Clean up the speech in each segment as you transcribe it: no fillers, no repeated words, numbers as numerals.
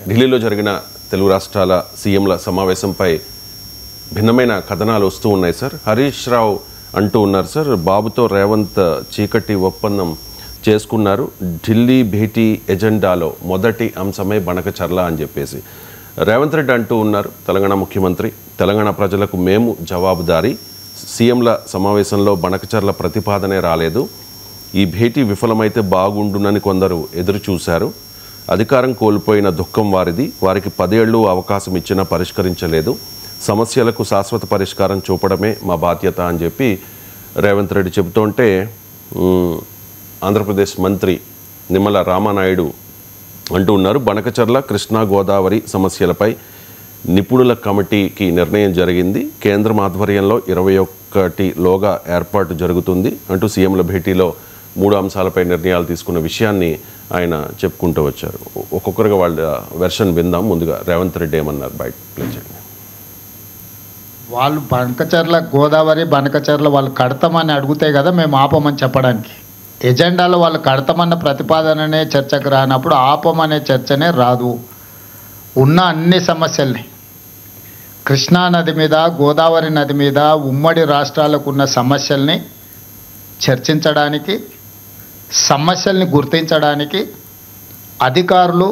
ఢిల్లీలో జరిగిన తెలుగు రాష్ట్రాల సీఎంల సమావేశంపై భిన్నమైన కథనాలు వస్తూ ఉన్నాయి సార్. హరీష్ రావు అంటూ ఉన్నారు సార్, బాబుతో రేవంత్ చీకటి ఒప్పందం చేసుకున్నారు, ఢిల్లీ భేటీ ఎజెండాలో మొదటి అంశమే బనకచర్ల అని చెప్పేసి. రేవంత్ రెడ్డి అంటూ ఉన్నారు, తెలంగాణ ముఖ్యమంత్రి, తెలంగాణ ప్రజలకు మేము జవాబుదారీ, సీఎంల సమావేశంలో బనకచర్ల ప్రతిపాదనే రాలేదు, ఈ భేటీ విఫలమైతే బాగుండునని కొందరు ఎదురు చూశారు, అధికారం కోల్పోయిన దుఃఖం వారిది, వారికి 10 ఏళ్ళు అవకాశం ఇచ్చినా పరిష్కరించలేదు, సమస్యలకు శాశ్వత పరిష్కారం చూపడమే మా బాధ్యత అని చెప్పి రేవంత్ రెడ్డి చెబుతుంటే, ఆంధ్రప్రదేశ్ మంత్రి నిమ్మల రామానాయుడు అంటూ ఉన్నారు, బనకచర్ల కృష్ణా గోదావరి సమస్యలపై నిపుణుల కమిటీకి నిర్ణయం జరిగింది, కేంద్రం ఆధ్వర్యంలో 21లోగా ఏర్పాటు జరుగుతుంది అంటూ సీఎంల భేటీలో 3 అంశాలపై నిర్ణయాలు తీసుకున్న విషయాన్ని ఆయన చెప్పుకుంటూ వచ్చారు. ఒక్కొక్కరుగా వాళ్ళ వెర్షన్ విందాం. ముందుగా రేవంత్ రెడ్డి ఏమన్నారు బయట ప్లే చేయండి. వాళ్ళు బనకచర్ల గోదావరి బనకచర్ల వాళ్ళు కడతామని అడిగితే కదా మేము ఆపమని చెప్పడానికి. ఎజెండాలో వాళ్ళు కడతామన్న ప్రతిపాదననే చర్చకు రానప్పుడు ఆపమనే చర్చనే రాదు. ఉన్న అన్ని సమస్యల్ని కృష్ణా నది మీద గోదావరి నది మీద ఉమ్మడి రాష్ట్రాలకు ఉన్న సమస్యల్ని చర్చించడానికి, సమస్యల్ని గుర్తించడానికి అధికారులు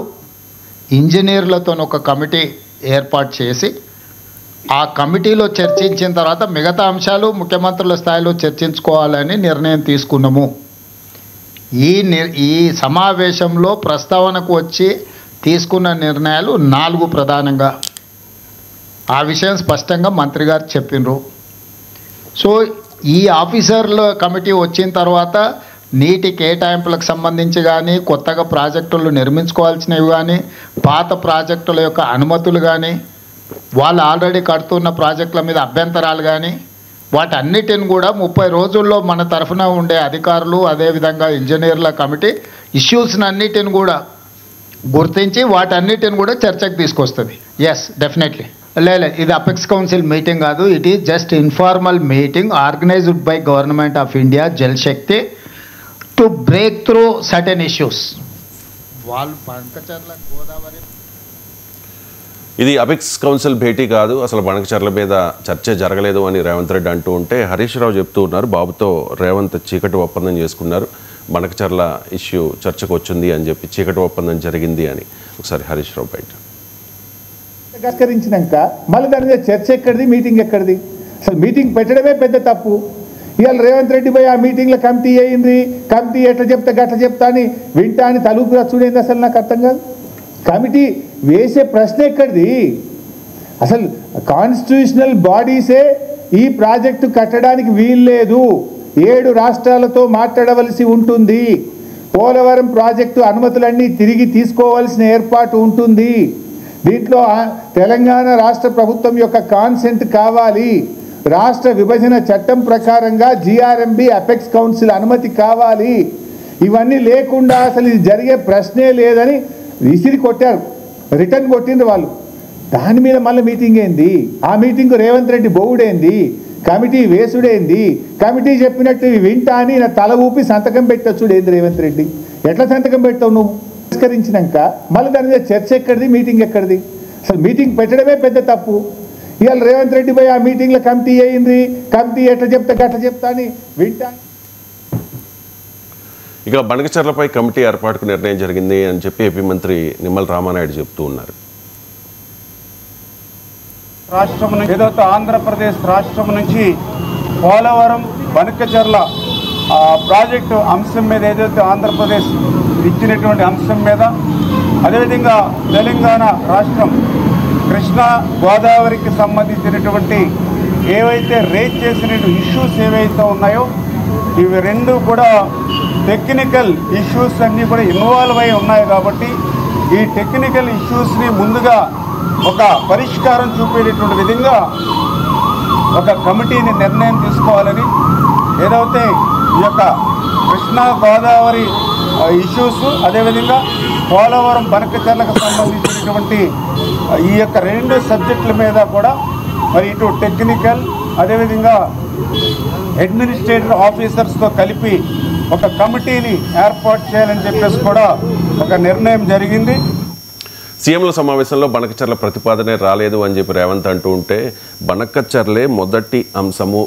ఇంజనీర్లతో ఒక కమిటీ ఏర్పాటు చేసి ఆ కమిటీలో చర్చించిన తర్వాత మిగతా అంశాలు ముఖ్యమంత్రుల స్థాయిలో చర్చించుకోవాలని నిర్ణయం తీసుకున్నాము. ఈ సమావేశంలో ప్రస్తావనకు వచ్చి తీసుకున్న నిర్ణయాలు 4 ప్రధానంగా. ఆ విషయం స్పష్టంగా మంత్రి గారు చెప్పినారు. సో ఈ ఆఫీసర్ల కమిటీ వచ్చిన తర్వాత నీటి కేటాయింపులకు సంబంధించి కానీ, కొత్తగా ప్రాజెక్టులు నిర్మించుకోవాల్సినవి కానీ, పాత ప్రాజెక్టుల యొక్క అనుమతులు కానీ, వాళ్ళు ఆల్రెడీ కడుతున్న ప్రాజెక్టుల మీద అభ్యంతరాలు కానీ, వాటన్నిటిని కూడా 30 రోజుల్లో మన తరఫున ఉండే అధికారులు అదేవిధంగా ఇంజనీర్ల కమిటీ ఇష్యూస్ని అన్నిటిని కూడా గుర్తించి వాటన్నిటిని కూడా చర్చకు తీసుకొస్తుంది. Yes, definitely. లేదు, ఇది అపెక్స్ కౌన్సిల్ మీటింగ్ కాదు, it is just informal meeting organised by government of India Jal Shakti to break through certain issues. వాళ్ళు బనకచర్ల గోదావరి ఇది అపెక్స్ కౌన్సిల్ భేటీ కాదు, అసలు బనకచర్ల మీద చర్చ జరగలేదు అని రేవంత్ రెడ్డి అంటూ ఉంటే, హరీష్ రావు చెప్తూ ఉన్నారు, బాబుతో రేవంత్ చీకటి ఒప్పందం చేసుకున్నారు, బనకచర్ల ఇష్యూ చర్చకు వచ్చింది అని చెప్పి చీకటి ఒప్పందం జరిగింది అని. ఒకసారి హరీష్ రావు బయట తిరస్కరించినాక మళ్ళీ దాని మీద చర్చ ఎక్కడిది, మీటింగ్ ఎక్కడిది? అసలు మీటింగ్ పెట్టడమే పెద్ద తప్పు. ఇవాళ రేవంత్ రెడ్డి పోయి ఆ మీటింగ్లో కమిటీ అయ్యింది, కమిటీ ఎట్లా చెప్తా గట్ల చెప్తా అని వింటా అని తలుపు చూడేది. అసలు నాకు అర్థం కాదు, కమిటీ వేసే ప్రశ్న ఎక్కడిది? అసలు కాన్స్టిట్యూషనల్ బాడీసే ఈ ప్రాజెక్టు కట్టడానికి వీల్లేదు, 7 రాష్ట్రాలతో మాట్లాడవలసి ఉంటుంది, పోలవరం ప్రాజెక్టు అనుమతులన్నీ తిరిగి తీసుకోవాల్సిన ఏర్పాటు ఉంటుంది, దీంట్లో తెలంగాణ రాష్ట్ర ప్రభుత్వం యొక్క కాన్సెంట్ కావాలి, రాష్ట్ర విభజన చట్టం ప్రకారంగా జిఆర్ఎంబి అపెక్స్ కౌన్సిల్ అనుమతి కావాలి. ఇవన్నీ లేకుండా అసలు ఇది జరిగే ప్రశ్నే లేదని విసిరి కొట్టారు, రిటర్న్ కొట్టిండ్రు వాళ్ళు. దాని మీద మళ్ళీ మీటింగ్ ఏంది? ఆ మీటింగ్ రేవంత్ రెడ్డి బోవుడేంది, కమిటీ వేసుడేంది, కమిటీ చెప్పినట్టు వింటా అని నా తల ఊపి సంతకం పెట్టొచ్చుడు ఏంది? రేవంత్ రెడ్డి ఎట్లా సంతకం పెడతావు నువ్వు? తిరస్కరించినాక మళ్ళీ దాని మీద చర్చ ఎక్కడిది, మీటింగ్ ఎక్కడిది? అసలు మీటింగ్ పెట్టడమే పెద్ద తప్పు. ఇవాళ రేవంత్ రెడ్డి పోయి ఆ మీటింగ్లో కమిటీ అయ్యింది, కమిటీ ఎట్లా చెప్తా గట్ల చెప్తా అని వింటా. ఇక బనకచర్లపై కమిటీ ఏర్పాటుకు నిర్ణయం జరిగింది అని చెప్పి ఏపీ మంత్రి నిమ్మల రామానాయుడు చెప్తూ ఉన్నారు. రాష్ట్రం నుంచి ఏదైతే ఆంధ్రప్రదేశ్ రాష్ట్రం నుంచి పోలవరం బనకచర్ల ప్రాజెక్టు అంశం మీద ఏదైతే ఆంధ్రప్రదేశ్ ఇచ్చినటువంటి అంశం మీద, అదేవిధంగా తెలంగాణ రాష్ట్రం కృష్ణా గోదావరికి సంబంధించినటువంటి ఏవైతే రేజ్ చేసిన ఇష్యూస్ ఏవైతే ఉన్నాయో ఇవి 2 కూడా టెక్నికల్ ఇష్యూస్ అన్నీ కూడా ఇన్వాల్వ్ అయి ఉన్నాయి. కాబట్టి ఈ టెక్నికల్ ఇష్యూస్ని ముందుగా ఒక పరిష్కారం చూపేటటువంటి విధంగా ఒక కమిటీని నిర్ణయం తీసుకోవాలని, ఏదైతే ఈ యొక్క కృష్ణా గోదావరి ఇష్యూస్ అదేవిధంగా పోలవరం బనకచర్లకు సంబంధించినటువంటి ఈ యొక్క 2 సబ్జెక్టుల మీద కూడా మరి ఇటు టెక్నికల్ అదేవిధంగా అడ్మినిస్ట్రేటివ్ ఆఫీసర్స్తో కలిపి ఒక కమిటీని ఏర్పాటు చేయాలని చెప్పేసి కూడా ఒక నిర్ణయం జరిగింది. సీఎంల సమావేశంలో బనకచర్ల ప్రతిపాదనే రాలేదు అని చెప్పి రేవంత్ అంటూ ఉంటే బనకచర్లే మొదటి అంశము,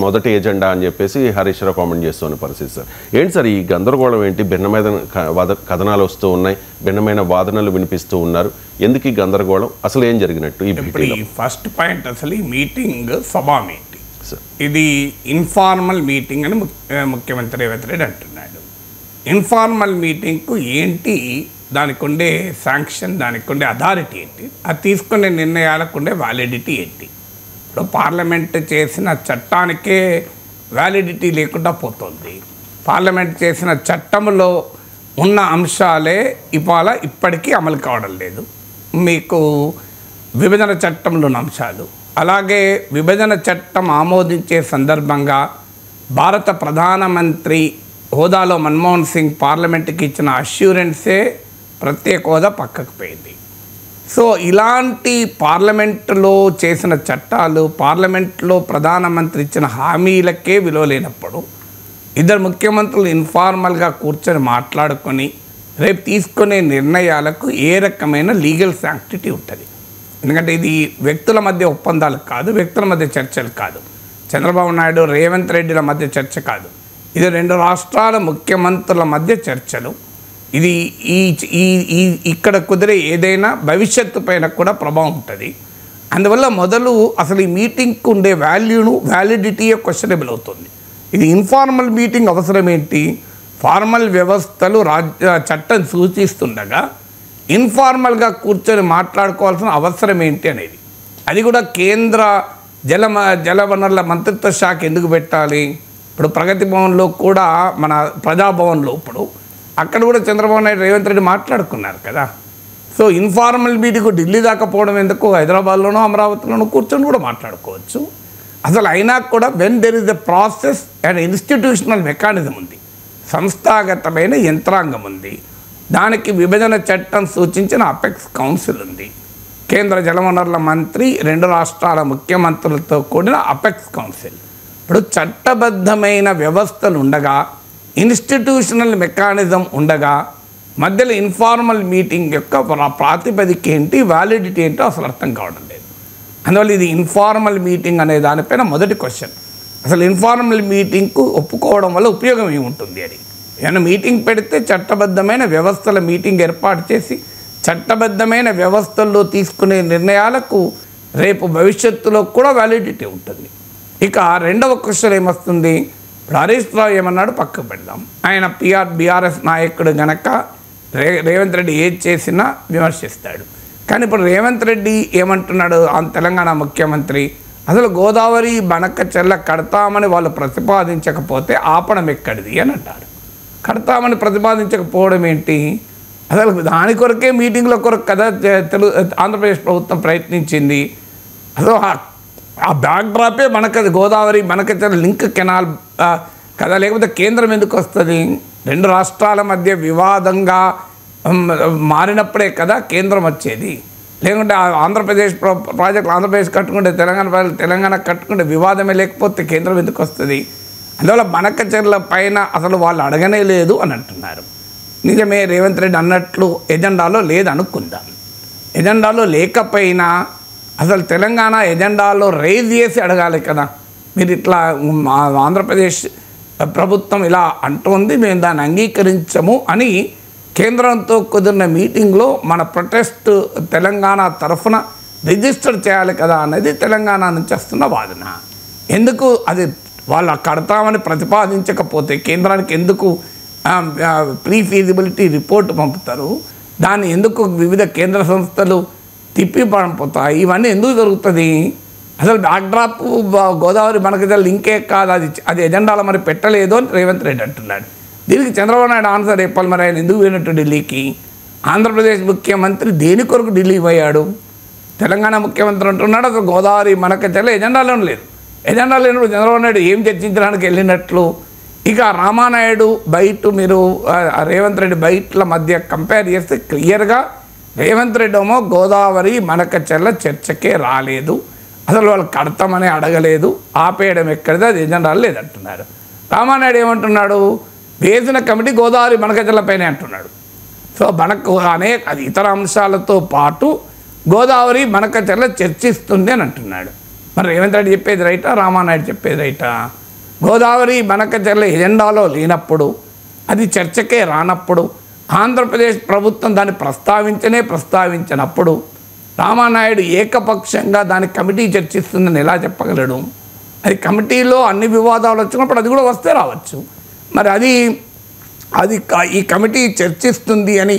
మొదటి ఎజెండా అని చెప్పేసి హరీష్ రావు కామెంట్ చేస్తున్న పరిస్థితి సార్. ఏంటి సార్ ఈ గందరగోళం ఏంటి? భిన్నమైన కథనాలు వస్తూ ఉన్నాయి, భిన్నమైన వాదనలు వినిపిస్తూ ఉన్నారు. ఎందుకు ఈ గందరగోళం? అసలు ఏం జరిగినట్టు ఈ భేటీలో? ఫస్ట్ పాయింట్, అసలు ఈ మీటింగ్ సభా మీటింగ్, ఇది ఇన్ఫార్మల్ మీటింగ్ అని ముఖ్యమంత్రి రేవంత్ రెడ్డి అంటున్నాడు. ఇన్ఫార్మల్ మీటింగ్కు ఏంటి దానికి ఉండే శాంక్షన్, దానికి ఉండే అథారిటీ ఏంటి, అది తీసుకునే నిర్ణయాలకు ఉండే వ్యాలిడిటీ ఏంటి? ఇప్పుడు పార్లమెంట్ చేసిన చట్టానికే వ్యాలిడిటీ లేకుండా పోతుంది. పార్లమెంట్ చేసిన చట్టంలో ఉన్న అంశాలే ఇప్పటికీ అమలు కావడం లేదు. మీకు విభజన చట్టంలో ఉన్న అంశాలు, అలాగే విభజన చట్టం ఆమోదించే సందర్భంగా భారత ప్రధానమంత్రి హోదాలో మన్మోహన్ సింగ్ పార్లమెంట్కి ఇచ్చిన అష్యూరెన్సే ప్రత్యేక హోదా పక్కకు పోయింది. సో ఇలాంటి పార్లమెంటులో చేసిన చట్టాలు, పార్లమెంట్లో ప్రధానమంత్రి ఇచ్చిన హామీలకే విలువ లేనప్పుడు ఇద్దరు ముఖ్యమంత్రులు ఇన్ఫార్మల్గా కూర్చొని మాట్లాడుకొని రేపు తీసుకునే నిర్ణయాలకు ఏ రకమైన లీగల్ శాంక్టిటీ ఉంటుంది? ఎందుకంటే ఇది వ్యక్తుల మధ్య ఒప్పందాలు కాదు, వ్యక్తుల మధ్య చర్చలు కాదు, చంద్రబాబు నాయుడు రేవంత్ రెడ్డిల మధ్య చర్చ కాదు, ఇది రెండు రాష్ట్రాల ముఖ్యమంత్రుల మధ్య చర్చలు. ఇది ఇక్కడ కుదిరే ఏదైనా భవిష్యత్తు పైన కూడా ప్రభావం ఉంటుంది. అందువల్ల మొదలు అసలు ఈ మీటింగ్కి ఉండే వ్యాలిడిటీయే క్వశ్చనబుల్ అవుతుంది. ఇది ఇన్ఫార్మల్ మీటింగ్ అవసరం ఏంటి? ఫార్మల్ వ్యవస్థలు చట్టం సూచిస్తుండగా ఇన్ఫార్మల్గా కూర్చొని మాట్లాడుకోవాల్సిన అవసరం ఏంటి అనేది, అది కూడా కేంద్ర జలవనరుల మంత్రిత్వ శాఖ ఎందుకు పెట్టాలి? ఇప్పుడు ప్రగతి భవన్లో కూడా, మన ప్రజాభవన్లో ఇప్పుడు అక్కడ కూడా చంద్రబాబు నాయుడు రేవంత్ రెడ్డి మాట్లాడుకున్నారు కదా. సో ఇన్ఫార్మల్ మీటింగ్ ఢిల్లీ దాకా పోవడం ఎందుకు? హైదరాబాద్లోనో అమరావతిలోనో కూర్చొని కూడా మాట్లాడుకోవచ్చు. అసలు అయినా కూడా when there is a process and institutional mechanism ఉంది, సంస్థాగతమైన యంత్రాంగం ఉంది, దానికి విభజన చట్టం సూచించిన అపెక్స్ కౌన్సిల్ ఉంది, కేంద్ర జలవనరుల మంత్రి, రెండు రాష్ట్రాల ముఖ్యమంత్రులతో కూడిన అపెక్స్ కౌన్సిల్. ఇప్పుడు చట్టబద్ధమైన వ్యవస్థలు ఉండగా, ఇన్స్టిట్యూషనల్ మెకానిజం ఉండగా, మధ్యలో ఇన్ఫార్మల్ మీటింగ్ యొక్క ప్రాతిపదిక ఏంటి, వ్యాలిడిటీ ఏంటో అసలు అర్థం కావడం లేదు. అందువల్ల ఇది ఇన్ఫార్మల్ మీటింగ్ అనే దానిపైన మొదటి క్వశ్చన్. అసలు ఇన్ఫార్మల్ మీటింగ్కు ఒప్పుకోవడం వల్ల ఉపయోగం ఏముంటుంది అని. ఏమైనా మీటింగ్ పెడితే చట్టబద్ధమైన వ్యవస్థల మీటింగ్ ఏర్పాటు చేసి చట్టబద్ధమైన వ్యవస్థల్లో తీసుకునే నిర్ణయాలకు రేపు భవిష్యత్తులో కూడా వ్యాలిడిటీ ఉంటుంది. ఇక రెండవ క్వశ్చన్ ఏమొస్తుంది? ఇప్పుడు హరీష్ రావు ఏమన్నాడు పక్కకు పెడదాం. ఆయన బీఆర్ఎస్ నాయకుడు గనక రేవంత్ రెడ్డి ఏది చేసినా విమర్శిస్తాడు. కానీ ఇప్పుడు రేవంత్ రెడ్డి ఏమంటున్నాడు? తెలంగాణ ముఖ్యమంత్రి అసలు గోదావరి బనకచెర్ల కడతామని వాళ్ళు ప్రతిపాదించకపోతే ఆపడం ఎక్కడిది అని అంటారు. కడతామని ప్రతిపాదించకపోవడం ఏంటి? అసలు దాని కొరకే మీటింగ్ల కొరకు కదా ఆంధ్రప్రదేశ్ ప్రభుత్వం ప్రయత్నించింది. అసలు ఆ బ్యాక్డ్రాపే గోదావరి బనకచెర్ల లింక్ కెనాల్ కదా, లేకపోతే కేంద్రం ఎందుకు వస్తుంది? రెండు రాష్ట్రాల మధ్య వివాదంగా మారినప్పుడే కదా కేంద్రం వచ్చేది. లేకుంటే ఆంధ్రప్రదేశ్ ప్రాజెక్టులు ఆంధ్రప్రదేశ్ కట్టుకుంటే తెలంగాణ కట్టుకుంటే వివాదమే లేకపోతే కేంద్రం ఎందుకు వస్తుంది? అందువల్ల బనకచెర్ల పైన అసలు వాళ్ళు అడగనే లేదు అని అంటున్నారు. నిజమే, రేవంత్ రెడ్డి అన్నట్లు ఎజెండాలో లేదనుకుందాం. ఎజెండాలో లేకపోయినా అసలు తెలంగాణ ఎజెండాలో రైజ్ చేసి అడగాలి కదా. మీరు ఇట్లా ఆంధ్రప్రదేశ్ ప్రభుత్వం ఇలా అంటోంది, మేము దాన్ని అంగీకరించము అని కేంద్రంతో కుదిరిన మీటింగ్లో మన ప్రొటెస్ట్ తెలంగాణ తరఫున రిజిస్టర్ చేయాలి కదా అనేది తెలంగాణ నుంచి వస్తున్న వాదన. ఎందుకు అది వాళ్ళు కడతామని ప్రతిపాదించకపోతే కేంద్రానికి ఎందుకు ప్రీ ఫీజిబిలిటీ రిపోర్ట్ పంపుతారు? దాన్ని ఎందుకు వివిధ కేంద్ర సంస్థలు తిప్పి పంపుతాయి? ఇవన్నీ ఎందుకు జరుగుతుంది? అసలు బ్యాక్డ్రాప్ గోదావరి బనకచెర్ల లింకే కాదు, అది ఎజెండాలో మరి పెట్టలేదు అని రేవంత్ రెడ్డి అంటున్నాడు. దీనికి చంద్రబాబు నాయుడు ఆన్సర్ చెప్పాలి. మరి ఆయన ఎందుకు పోయినట్టు ఢిల్లీకి? ఆంధ్రప్రదేశ్ ముఖ్యమంత్రి దేని కొరకు ఢిల్లీ పోయాడు? తెలంగాణ ముఖ్యమంత్రి అంటున్నాడు అసలు గోదావరి బనకచెర్ల ఎజెండాలోనే లేదు. ఎజెండా లేనప్పుడు చంద్రబాబు నాయుడు ఏం చర్చించడానికి వెళ్ళినట్లు? ఇక రామానాయుడు బయట, మీరు రేవంత్ రెడ్డి బయటల మధ్య కంపేర్ చేస్తే క్లియర్గా రేవంత్ రెడ్డి ఏమో గోదావరి బనకచెర్ల చర్చకే రాలేదు, అసలు వాళ్ళు కడతామని అడగలేదు, ఆపేయడం ఎక్కడిది, అది ఎజెండాలు లేదంటున్నారు. రామానాయుడు ఏమంటున్నాడు? వేసిన కమిటీ గోదావరి బనకచెర్ల పైనే అంటున్నాడు. సో మనకు అనేక ఇతర అంశాలతో పాటు గోదావరి బనకచెర్ల చర్చిస్తుంది అని అంటున్నాడు. మరి రేవంత్ రెడ్డి చెప్పేది రైటా, రామానాయుడు చెప్పేది రైటా? గోదావరి బనకచెర్ల ఎజెండాలో లేనప్పుడు, అది చర్చకే రానప్పుడు, ఆంధ్రప్రదేశ్ ప్రభుత్వం దాన్ని ప్రస్తావించినప్పుడు రామానాయుడు ఏకపక్షంగా దాని కమిటీ చర్చిస్తుందని ఎలా చెప్పగలడు? అది కమిటీలో అన్ని వివాదాలు వచ్చినప్పుడు అది కూడా వస్తే రావచ్చు. మరి అది ఈ కమిటీ చర్చిస్తుంది అని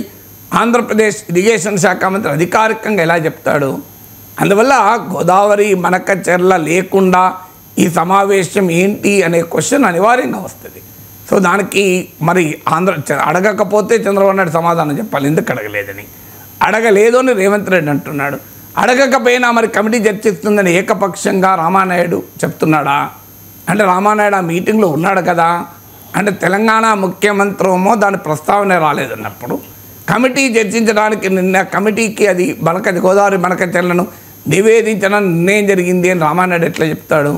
ఆంధ్రప్రదేశ్ ఇరిగేషన్ శాఖ మంత్రి అధికారికంగా ఎలా చెప్తాడు? అందువల్ల గోదావరి బనకచెర్ల లేకుండా ఈ సమావేశం ఏంటి అనే క్వశ్చన్ అనివార్యంగా వస్తుంది. సో దానికి మరి అడగకపోతే చంద్రబాబు నాయుడు సమాధానం చెప్పాలి, ఎందుకు అడగలేదని. అడగలేదు అని రేవంత్ రెడ్డి అంటున్నాడు. అడగకపోయినా మరి కమిటీ చర్చిస్తుందని ఏకపక్షంగా రామానాయుడు చెప్తున్నాడా? అంటే రామానాయుడు ఆ మీటింగ్లో ఉన్నాడు కదా. అంటే తెలంగాణ ముఖ్యమంత్రి దాని ప్రస్తావన రాలేదన్నప్పుడు కమిటీ చర్చించడానికి నిన్న కమిటీకి అది గోదావరి బనకచెర్లను నివేదించిన నిర్ణయం జరిగింది అని రామానాయుడు ఎట్లా చెప్తాడు?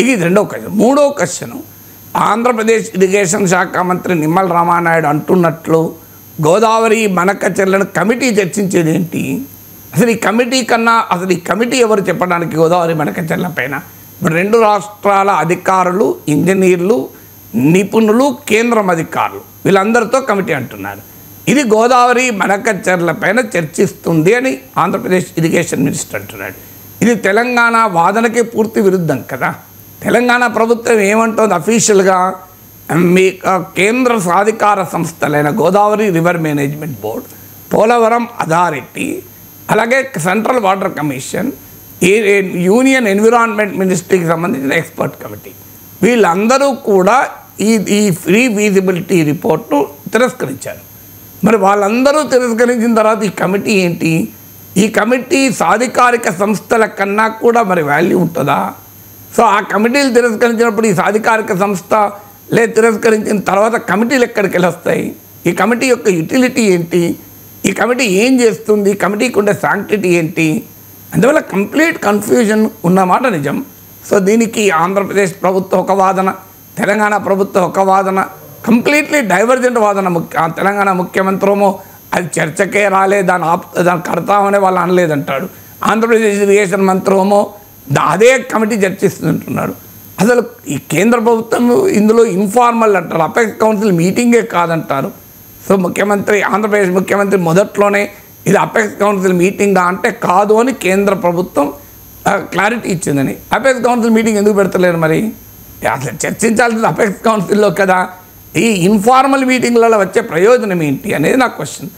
ఇది రెండో క్వశ్చన్. మూడో క్వశ్చన్, ఆంధ్రప్రదేశ్ ఇరిగేషన్ శాఖ మంత్రి నిమ్మల రామానాయుడు అంటున్నట్లు గోదావరి బనకచెర్లను కమిటీ చర్చించేది ఏంటి? అసలు ఈ కమిటీ ఎవరు చెప్పడానికి గోదావరి బనకచెర్ల పైన? ఇప్పుడు రెండు రాష్ట్రాల అధికారులు, ఇంజనీర్లు, నిపుణులు, కేంద్రం అధికారులు వీళ్ళందరితో కమిటీ అంటున్నారు. ఇది గోదావరి బనకచెర్ల పైన చర్చిస్తుంది అని ఆంధ్రప్రదేశ్ ఇరిగేషన్ మినిస్టర్ అంటున్నాడు. ఇది తెలంగాణ వాదనకే పూర్తి విరుద్ధం కదా. తెలంగాణ ప్రభుత్వం ఏమంటుంది అఫీషియల్గా? మీ కేంద్ర సాధికార సంస్థలైన Godavari river management board, Polavaram authority, అలాగే central water commission, union environment మినిస్ట్రీకి సంబంధించిన ఎక్స్పర్ట్ కమిటీ వీళ్ళందరూ కూడా ఈ ఫ్రీ ఫీజిబిలిటీ రిపోర్ట్ను తిరస్కరించారు. మరి వాళ్ళందరూ తిరస్కరించిన తర్వాత ఈ కమిటీ ఏంటి? ఈ కమిటీ సాధికారిక సంస్థల కన్నా కూడా మరి వాల్యూ ఉంటుందా? సో ఆ కమిటీలు తిరస్కరించినప్పుడు ఈ సాధికారిక సంస్థ తిరస్కరించిన తర్వాత కమిటీలు ఎక్కడికి వెళ్ళొస్తాయి? ఈ కమిటీ యొక్క యూటిలిటీ ఏంటి? ఈ కమిటీ ఏం చేస్తుంది? కమిటీకి ఉండే శాంక్టిటీ ఏంటి? అందువల్ల కంప్లీట్ కన్ఫ్యూజన్ ఉన్నమాట నిజం. సో దీనికి ఆంధ్రప్రదేశ్ ప్రభుత్వం ఒక వాదన, తెలంగాణ ప్రభుత్వం ఒక వాదన, కంప్లీట్లీ డైవర్జెంట్ వాదన. తెలంగాణ ముఖ్యమంత్రి అది చర్చకే రాలే, దాన్ని కడతామనే వాళ్ళు అనలేదంటాడు. ఆంధ్రప్రదేశ్ ఇరిగేషన్ మంత్రి అదే కమిటీ చర్చిస్తుంటున్నాడు. అసలు ఈ కేంద్ర ప్రభుత్వం ఇందులో ఇన్ఫార్మల్ అంటారు, అపెక్స్ కౌన్సిల్ మీటింగే కాదంటారు. సో ఆంధ్రప్రదేశ్ ముఖ్యమంత్రి మొదట్లోనే ఇది అపెక్స్ కౌన్సిల్ మీటింగా అంటే కాదు అని కేంద్ర ప్రభుత్వం క్లారిటీ ఇచ్చిందని. అపెక్స్ కౌన్సిల్ మీటింగ్ ఎందుకు పెడతలేరు? మరి అసలు చర్చించాల్సింది అపెక్స్ కౌన్సిల్లో కదా. ఈ ఇన్ఫార్మల్ మీటింగ్లలో వచ్చే ప్రయోజనం ఏంటి అనేది నా క్వశ్చన్.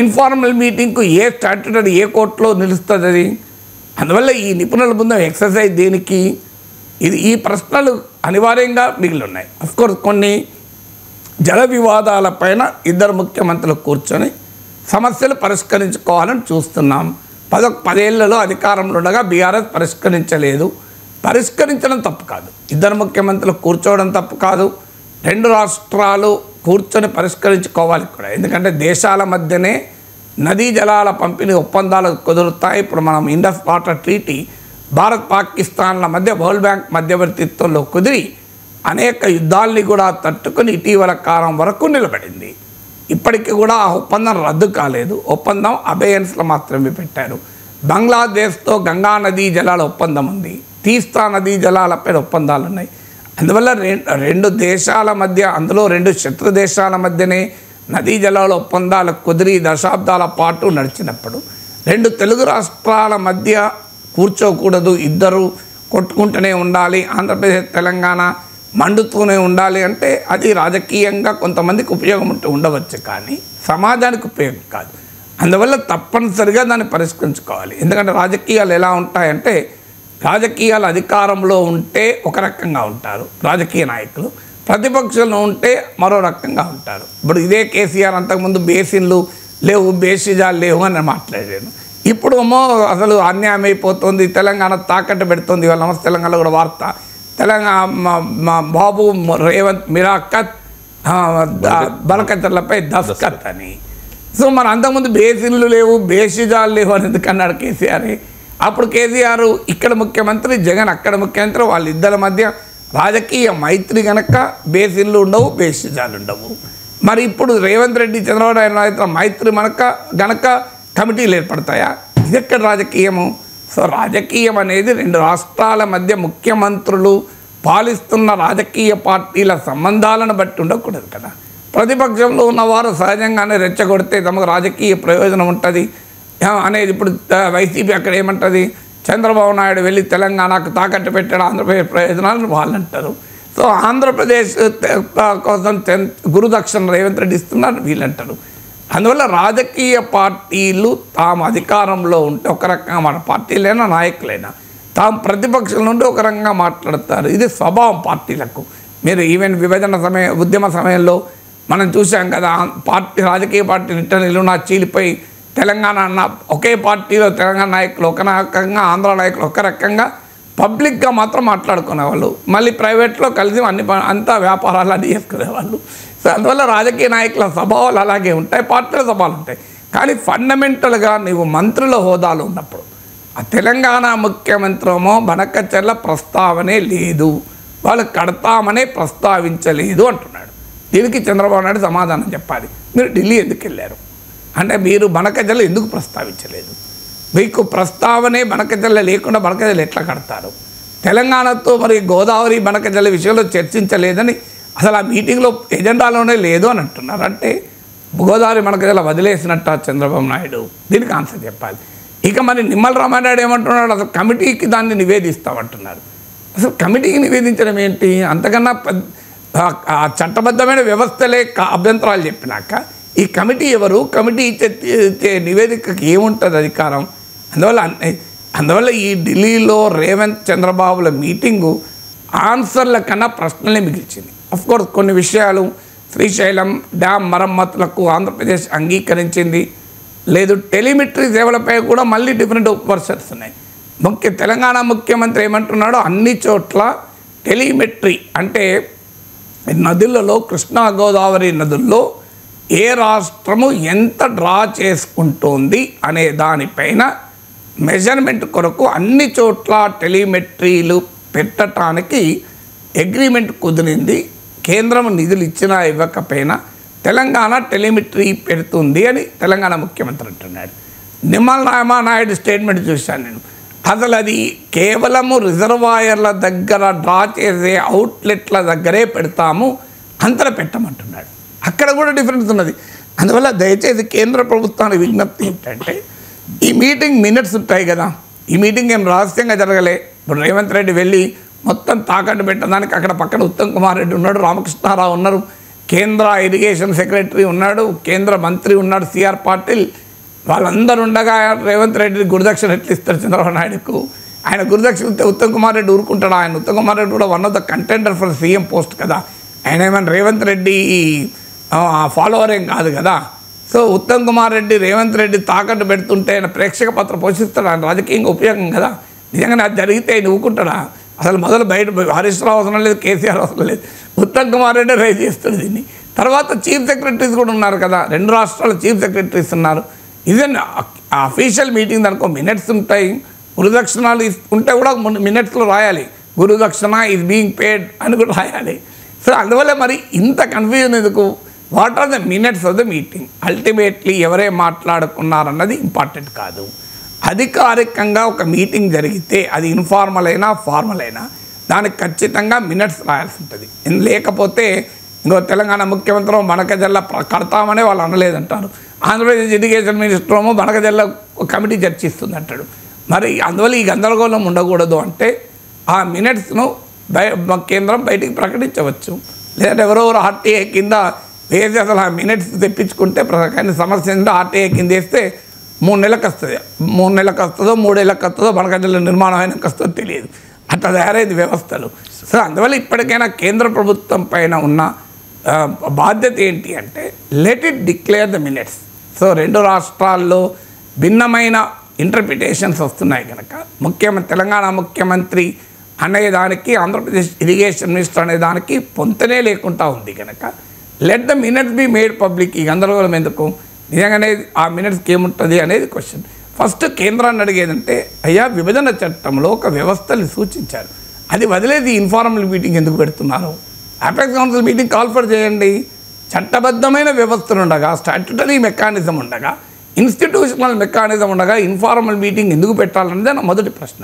ఇన్ఫార్మల్ మీటింగ్కు ఏ స్టాట్యూటరీ ఏ కోర్టులో నిలుస్తుంది అది? అందువల్ల ఈ నిపుణుల బృందం ఎక్సర్సైజ్ దేనికి? ఈ ప్రశ్నలు అనివార్యంగా మిగిలి ఉన్నాయి. అఫ్కోర్స్ కొన్ని జల వివాదాలపైన ఇద్దరు ముఖ్యమంత్రులు కూర్చొని సమస్యలు పరిష్కరించుకోవాలని చూస్తున్నాం. 10 ఏళ్లలో అధికారంలో ఉండగా బీఆర్ఎస్ పరిష్కరించలేదు. పరిష్కరించడం తప్పు కాదు, ఇద్దరు ముఖ్యమంత్రులు కూర్చోవడం తప్పు కాదు. రెండు రాష్ట్రాలు కూర్చొని పరిష్కరించుకోవాలి కూడా. ఎందుకంటే దేశాల మధ్యనే నదీ జలాల పంపిణీ ఒప్పందాలు కుదురుతాయి. ఇప్పుడు మనం ఇండస్ వాటర్ ట్రీటీ భారత్ పాకిస్తాన్ల మధ్య వరల్డ్ బ్యాంక్ మధ్యవర్తిత్వంలో కుదిరి అనేక యుద్ధాలని కూడా తట్టుకొని ఇటీవల కాలం వరకు నిలబడింది. ఇప్పటికీ కూడా ఆ ఒప్పందం రద్దు కాలేదు. ఒప్పందం అబేయన్స్లో మాత్రమే పెట్టారు. బంగ్లాదేశ్తో గంగా నదీ జలాల ఒప్పందం ఉంది, తీస్తా నదీ జలాలపై ఒప్పందాలు ఉన్నాయి. అందువల్ల రెండు దేశాల మధ్య, అందులో రెండు శత్రు దేశాల మధ్యనే నదీ జలాల ఒప్పందాలు కుదిరి దశాబ్దాల పాటు నడిచినప్పుడు రెండు తెలుగు రాష్ట్రాల మధ్య కూర్చోకూడదు, ఇద్దరు కొట్టుకుంటూనే ఉండాలి, ఆంధ్రప్రదేశ్ తెలంగాణ మండుతూనే ఉండాలి అంటే అది రాజకీయంగా కొంతమందికి ఉపయోగం ఉండవచ్చు, కానీ సమాజానికి ఉపయోగం కాదు. అందువల్ల తప్పనిసరిగా దాన్ని పరిష్కరించుకోవాలి. ఎందుకంటే రాజకీయాలు ఎలా ఉంటాయంటే, రాజకీయాలు అధికారంలో ఉంటే ఒక రకంగా ఉంటారు రాజకీయ నాయకులు, ప్రతిపక్షంలో ఉంటే మరో రకంగా ఉంటారు. ఇప్పుడు ఇదే కేసీఆర్ అంతకుముందు బేసిన్లు లేవు, బేసిజాలు లేవు అని మాట్లాడాను. ఇప్పుడు అసలు అన్యాయం అయిపోతుంది, తెలంగాణ తాకట్టు పెడుతుంది. ఇవాళ నమస్తే తెలంగాణలో కూడా వార్త, తెలంగాణ బాబు రేవంత్ మిరాకత్ బనకచెర్లపై దస్కత్ అని. సో మన అంతకుముందు బేసిన్లు లేవు, బేసిజాలు లేవు అని ఎందుకన్నాడు కేసీఆర్. అప్పుడు కేసీఆర్ ఇక్కడ ముఖ్యమంత్రి, జగన్ అక్కడ ముఖ్యమంత్రి, వాళ్ళిద్దరి మధ్య రాజకీయ మైత్రి కనుక బేసిన్లు ఉండవు, బేసిజాలు ఉండవు. మరి ఇప్పుడు రేవంత్ రెడ్డి చంద్రబాబు నాయుడు నాయకుల మైత్రి గనక కమిటీలు ఏర్పడతాయా? ఇది ఎక్కడ రాజకీయము? సో రాజకీయం అనేది రెండు రాష్ట్రాల మధ్య ముఖ్యమంత్రులు పాలిస్తున్న రాజకీయ పార్టీల సంబంధాలను బట్టి ఉండకూడదు కదా. ప్రతిపక్షంలో ఉన్నవారు సహజంగానే రెచ్చగొడితే తమకు రాజకీయ ప్రయోజనం ఉంటుంది అనేది ఇప్పుడు వైసీపీ అక్కడ ఏమంటుంది, చంద్రబాబు నాయుడు వెళ్ళి తెలంగాణకు తాకట్టు పెట్టాడు ఆంధ్రప్రదేశ్ ప్రయోజనాలను వాళ్ళు అంటారు. సో ఆంధ్రప్రదేశ్ కోసం గురుదక్షిణ రేవంత్ రెడ్డి ఇస్తున్నారు వీళ్ళంటారు. అందువల్ల రాజకీయ పార్టీలు తాము అధికారంలో ఉంటే ఒక రకంగా మన పార్టీలైనా నాయకులైనా తాము ప్రతిపక్షం నుండి ఒక రకంగా మాట్లాడతారు. ఇది స్వభావం పార్టీలకు. మీరు ఈవెన్ ఉద్యమ సమయంలో మనం చూసాం కదా, రాజకీయ పార్టీ నిలువునా చీలిపోయి తెలంగాణ అన్న ఒకే పార్టీలో తెలంగాణ నాయకులు ఒక రకంగా, ఆంధ్ర నాయకులు ఒక రకంగా పబ్లిక్గా మాత్రం మాట్లాడుకునేవాళ్ళు, మళ్ళీ ప్రైవేట్లో కలిసి అంతా వ్యాపారాలు అది చేసుకునేవాళ్ళు. సో అందువల్ల రాజకీయ నాయకుల స్వభావాలు అలాగే ఉంటాయి, పార్టీల స్వభావాలు ఉంటాయి. కానీ ఫండమెంటల్గా నీవు మంత్రుల హోదాలో ఉన్నప్పుడు ఆ తెలంగాణ ముఖ్యమంత్రిమో బనకచెర్ల ప్రస్తావనే లేదు, వాళ్ళు కడతామనే ప్రస్తావించలేదు అంటున్నాడు. దీనికి చంద్రబాబు నాయుడు సమాధానం చెప్పాలి. మీరు ఢిల్లీ ఎందుకు వెళ్ళారు అంటే మీరు బనకచెర్ల ఎందుకు ప్రస్తావించలేదు? మీకు ప్రస్తావనే బనకచెర్ల లేకుండా బనకచెర్ల ఎట్లా కడతారు? తెలంగాణతో మరి గోదావరి బనకచెర్ల విషయంలో చర్చించలేదని అసలు ఆ మీటింగ్లో ఎజెండాలోనే లేదు అని అంటున్నారు. అంటే గోదావరి బనకచెర్ల వదిలేసినట్ట చంద్రబాబు నాయుడు? దీనికి ఆన్సర్ చెప్పాలి. ఇక మరి నిమ్మల రామారెడ్డి ఏమంటున్నాడు, అసలు కమిటీకి దాన్ని నివేదిస్తామంటున్నారు. అసలు కమిటీకి నివేదించడం ఏంటి? అంతకన్నా చట్టబద్ధమైన వ్యవస్థలే అభ్యంతరాలు చెప్పినాక ఈ కమిటీ ఎవరు? కమిటీ ఇచ్చే నివేదికకి ఏముంటుంది అధికారం? అందువల్ల ఈ ఢిల్లీలో రేవంత్ చంద్రబాబుల మీటింగు ఆన్సర్ల కన్నా ప్రశ్నలే మిగిల్చింది. అఫ్కోర్స్ కొన్ని విషయాలు, శ్రీశైలం డ్యామ్ మరమ్మతులకు ఆంధ్రప్రదేశ్ అంగీకరించింది లేదు, టెలిమెట్రీ సేవలపై కూడా మళ్ళీ డిఫరెంట్ వర్షన్స్ ఉన్నాయి. తెలంగాణ ముఖ్యమంత్రి ఏమంటున్నాడో అన్ని చోట్ల టెలిమెట్రీ అంటే నదులలో, కృష్ణా గోదావరి నదుల్లో ఏ రాష్ట్రము ఎంత డ్రా చేసుకుంటోంది అనే దానిపైన మెజర్మెంట్ కొరకు అన్ని చోట్ల టెలిమెట్రీలు పెట్టడానికి అగ్రిమెంట్ కుదిరింది. కేంద్రం నిధులు ఇచ్చినా ఇవ్వకపోయినా తెలంగాణ టెలిమెట్రీ పెడుతుంది అని తెలంగాణ ముఖ్యమంత్రి అంటున్నాడు. నిమ్మల రామానాయుడు స్టేట్మెంట్ చూశాను నేను. అసలు అది కేవలము రిజర్వాయర్ల దగ్గర డ్రా చేసే అవుట్లెట్ల దగ్గరే పెడతాము, అంతలో పెట్టమంటున్నాడు. అక్కడ కూడా డిఫరెన్స్ ఉన్నది. అందువల్ల దయచేసి కేంద్ర ప్రభుత్వానికి విజ్ఞప్తి ఏంటంటే, ఈ మీటింగ్ మినిట్స్ ఉంటాయి కదా, ఈ మీటింగ్ ఏం రహస్యంగా జరగలే. ఇప్పుడు రేవంత్ రెడ్డి వెళ్ళి మొత్తం తాకట్టు పెట్టడానికి అక్కడ పక్కన ఉత్తమ్ కుమార్ రెడ్డి ఉన్నాడు, రామకృష్ణారావు ఉన్నారు, కేంద్ర ఇరిగేషన్ సెక్రటరీ ఉన్నాడు, కేంద్ర మంత్రి ఉన్నాడు సిఆర్ పాటిల్, వాళ్ళందరూ ఉండగా రేవంత్ రెడ్డి గురుదక్షిణ ఎట్లు ఇస్తారు చంద్రబాబు నాయుడుకు? ఆయన గురుదక్షిణ ఇస్తే ఉత్తమ్ కుమార్ రెడ్డి ఊరుకుంటాడు? ఆయన ఉత్తమ్ కుమార్ రెడ్డి కూడా one of the contender for CM post కదా. ఆయన ఏమైనా రేవంత్ రెడ్డి ఫాలోవర్ ఏం కాదు కదా. సో ఉత్తమ్ కుమార్ రెడ్డి రేవంత్ రెడ్డి తాకట్టు పెడుతుంటే ఆయన ప్రేక్షక పాత్ర పోషిస్తాడు, ఆయన రాజకీయంగా ఉపయోగం కదా. నిజంగానే అది జరిగితే ఆయన ఊరుకుంటాడా? అసలు మొదలు బయట హరీష్ రావు అవసరం లేదు, కేసీఆర్ అవసరం లేదు, ఉత్తమ్ కుమార్ రెడ్డి రైజ్ చేస్తాడు దీన్ని. తర్వాత చీఫ్ సెక్రటరీస్ కూడా ఉన్నారు కదా, రెండు రాష్ట్రాల చీఫ్ సెక్రటరీస్ ఉన్నారు. ఇదన్ అఫీషియల్ మీటింగ్ దానికో మినిట్స్ ఉంటాయి, గురుదక్షిణాలు ఉంటే కూడా మినిట్స్లో రాయాలి, గురుదక్షిణ ఈజ్ బీయింగ్ పేడ్ అని కూడా రాయాలి. సో అందువల్ల మరి ఇంత కన్ఫ్యూజన్ ఎందుకు? What are the minutes of the meeting? Ultimately ఎవరే మాట్లాడుకున్నారన్నది ఇంపార్టెంట్ కాదు. అధికారికంగా ఒక మీటింగ్ జరిగితే అది ఇన్ఫార్మల్ అయినా ఫార్మల్ అయినా దానికి ఖచ్చితంగా మినిట్స్ రాయాల్సి ఉంటుంది. లేకపోతే ఇంకో తెలంగాణ ముఖ్యమంత్రి బనకచెర్ల కడతామనే వాళ్ళు అనలేదంటారు, ఆంధ్రప్రదేశ్ ఇరిగేషన్ మినిస్టర్ ఏమో బనకచెర్ల కమిటీ చర్చిస్తుంది అంటాడు. మరి అందువల్ల ఈ గందరగోళం ఉండకూడదు అంటే ఆ మినిట్స్ను కేంద్రం బయటికి ప్రకటించవచ్చు, లేదంటే ఎవరెవరు ఆర్టీఐ కింద వేసి అసలు ఆ మినిట్స్ తెప్పించుకుంటే కానీ సమస్య ఏంటంటే ఆర్టీఐ కింద వేస్తే 3 నెలలకు వస్తుంది, 3 నెలలకు వస్తుందో 3 ఏళ్ళకి వస్తుందో బనకచెర్ల నిర్మాణం అయినాక వస్తుందో తెలియదు, అట్లా తయారైంది వ్యవస్థలు. సో అందువల్ల ఇప్పటికైనా కేంద్ర ప్రభుత్వం పైన ఉన్న బాధ్యత ఏంటి అంటే let it declare the minutes. So రెండు రాష్ట్రాల్లో భిన్నమైన ఇంటర్ప్రిటేషన్స్ వస్తున్నాయి కనుక తెలంగాణ ముఖ్యమంత్రి అనేదానికి ఆంధ్రప్రదేశ్ ఇరిగేషన్ మినిస్టర్ అనేదానికి పొంతనే లేకుండా ఉంది కనుక let the minutes be made public. ఈ గందరగోళం ఎందుకు? నిజంగానే ఆ మినిట్స్కి ఏముంటుంది అనేది క్వశ్చన్. ఫస్ట్ కేంద్రాన్ని అడిగేదంటే, అయ్యా విభజన చట్టంలో ఒక వ్యవస్థని సూచించారు, అది వదిలేది ఇన్ఫార్మల్ మీటింగ్ ఎందుకు పెడుతున్నారు? అపెక్స్ కౌన్సిల్ మీటింగ్ కాల్ఫర్ చేయండి. చట్టబద్ధమైన వ్యవస్థలు ఉండగా, స్టాట్యుటరీ మెకానిజం ఉండగా, ఇన్స్టిట్యూషనల్ మెకానిజం ఉండగా ఇన్ఫార్మల్ మీటింగ్ ఎందుకు పెట్టాలన్నదే నా మొదటి ప్రశ్న.